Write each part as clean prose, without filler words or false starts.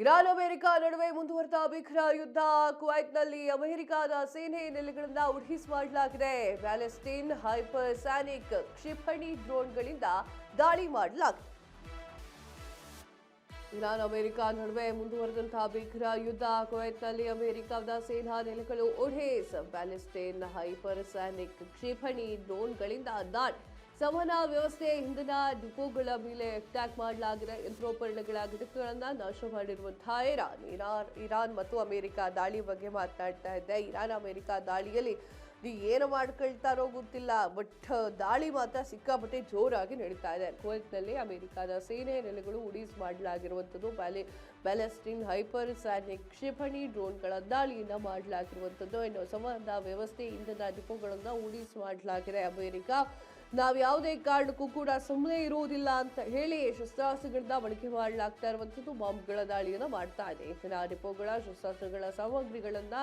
Iran America ನಡುವೆ ಮುಂದುವರೆದ ಭೀಕರ ಯುದ್ಧ. ಕುವೈತ್ನಲ್ಲಿ ಅಮೆರಿಕದ ಸೇನೆ ನೆಲೆಗಳನ್ನು ಉಡಿಸ್ ಮಾಡಲಾಗಿದೆ. ಪ್ಯಾಲೆಸ್ಟೈನ್ ಹೈಪರ್ಸಾನಿಕ್ ಕ್ಷಿಪಣಿ ಡ್ರೋನ್ಗಳಿಂದ ದಾಳಿ ಮಾಡಲಾಗಿದೆ. ಇರಾನ್ ಅಮೆರಿಕ ನಡುವೆ ಮುಂದುವರೆದಂತಹ ಭೀಕರ ಯುದ್ಧ. ಕುವೈತ್ನಲ್ಲಿ ಅಮೆರಿಕದ ಸೇನಾ ನೆಲೆಗಳು ಉಡಿಸ್. ಪ್ಯಾಲೆಸ್ಟೈನ್ ಹೈಪರ್ಸಾನಿಕ್ ಕ್ಷಿಪಣಿ ಡ್ರೋನ್ಗಳಿಂದ ದಾಳಿ. ಸಂವಹನ ವ್ಯವಸ್ಥೆ, ಇಂಧನ ಡಿಪೋಗಳ ಮೇಲೆ ಅಟ್ಯಾಕ್ ಮಾಡಲಾಗಿದೆ. ಯಂತ್ರೋಪಕರಣಗಳ ಘಟಕಗಳನ್ನು ನಾಶ ಮಾಡಿರುವಂತಹ ಇರಾನ್ ಮತ್ತು ಅಮೆರಿಕ ದಾಳಿ ಬಗ್ಗೆ ಮಾತನಾಡ್ತಾ ಇದ್ದೆ. ಇರಾನ್ ಅಮೆರಿಕ ದಾಳಿಯಲ್ಲಿ ಏನು ಮಾಡ್ಕೊಳ್ತಾರೋ ಗೊತ್ತಿಲ್ಲ, ಬಟ್ ದಾಳಿ ಮಾತ್ರ ಸಿಕ್ಕಾಪಟ್ಟೆ ಜೋರಾಗಿ ನಡೀತಾ ಇದೆ. ಕುವೈತ್ನಲ್ಲಿ ಅಮೆರಿಕದ ಸೇನೆ ನೆಲೆಗಳು ಉಡೀಸ್ ಮಾಡಲಾಗಿರುವಂಥದ್ದು. ಪ್ಯಾಲೆಸ್ಟೈನ್ ಹೈಪರ್ಸಾನಿಕ್ ಕ್ಷಿಪಣಿ ಡ್ರೋನ್ಗಳ ದಾಳಿಯಿಂದ ಮಾಡಲಾಗಿರುವಂಥದ್ದು. ಇನ್ನು ಸಂವಹನ ವ್ಯವಸ್ಥೆ, ಇಂಧನ ಡಿಪೋಗಳನ್ನು ಉಡೀಸ್ ಮಾಡಲಾಗಿದೆ. ಅಮೆರಿಕ ನಾವು ಯಾವುದೇ ಕಾರಣಕ್ಕೂ ಕೂಡ ಸುಮ್ಮನೆ ಇರುವುದಿಲ್ಲ ಅಂತ ಹೇಳಿ ಶಸ್ತ್ರಾಸ್ತ್ರಗಳನ್ನ ಬಳಕೆ ಮಾಡಲಾಗ್ತಾ ಇರುವಂಥದ್ದು. ಬಾಂಬ್ಗಳ ದಾಳಿಯನ್ನು ಮಾಡ್ತಾ ಇದೆ. ಇಂಧನ ಡಿಪೋಗಳ ಶಸ್ತ್ರಾಸ್ತ್ರಗಳ ಸಾಮಗ್ರಿಗಳನ್ನ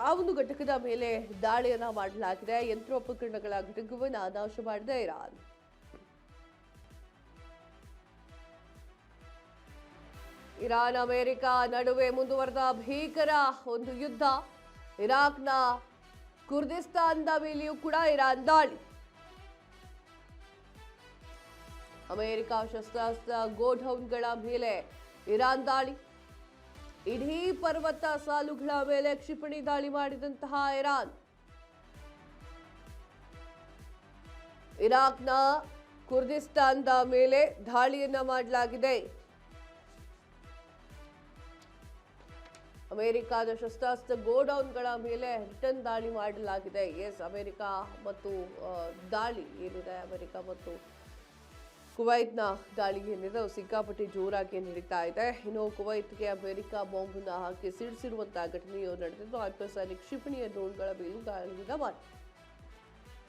ಆ ಒಂದು ಘಟಕದ ಮೇಲೆ ದಾಳಿಯನ್ನ ಮಾಡಲಾಗಿದೆ. ಯಂತ್ರೋಪಕರಣಗಳ ಘಟಕವನ್ನು ನಾಶ ಮಾಡಿದೆ ಇರಾನ್. ಇರಾನ್ ಅಮೆರಿಕ ನಡುವೆ ಮುಂದುವರೆದ ಭೀಕರ ಒಂದು ಯುದ್ಧ. ಇರಾಕ್ನ ಕುರ್ದಿಸ್ತಾನದ ಮೇಲೆಯೂ ಕೂಡ ಇರಾನ್ ದಾಳಿ. ಅಮೆರಿಕ ಶಸ್ತ್ರಾಸ್ತ್ರ ಗೋಡೌನ್ಗಳ ಮೇಲೆ ಇರಾನ್ ದಾಳಿ. ಇಡೀ ಪರ್ವತ ಸಾಲುಗಳ ಮೇಲೆ ಕ್ಷಿಪಣಿ ದಾಳಿ ಮಾಡಿದಂತಹ ಇರಾನ್. ಇರಾಕ್ನ ಕುರ್ದಿಸ್ತಾನದ ಮೇಲೆ ದಾಳಿಯನ್ನ ಮಾಡಲಾಗಿದೆ. ಅಮೆರಿಕದ ಶಸ್ತ್ರಾಸ್ತ್ರ ಗೋಡೌನ್ಗಳ ಮೇಲೆ ರಿಟರ್ನ್ ದಾಳಿ ಮಾಡಲಾಗಿದೆ. ಅಮೆರಿಕ ಮತ್ತು ದಾಳಿ ಏನಿದೆ, ಅಮೆರಿಕ ಮತ್ತು ಕುವೈತ್ನ ದಾಳಿ ಏನಿದೆ ಸಿಕ್ಕಾಪಟ್ಟೆ ಜೋರಾಗಿ ನಡೀತಾ ಇದೆ. ಇನ್ನು ಕುವೈತ್ಗೆ ಅಮೆರಿಕ ಬಾಂಬನ್ನ ಹಾಕಿ ಸಿಡಿಸಿರುವಂತಹ ಘಟನೆಯು ನಡೆದಿದ್ದು. ಹೈಪರ್ಸಾನಿಕ್ ಕ್ಷಿಪಣಿಯ ಡ್ರೋನ್ಗಳ ಮೇಲೂ ದಾಳಿಯಿಂದ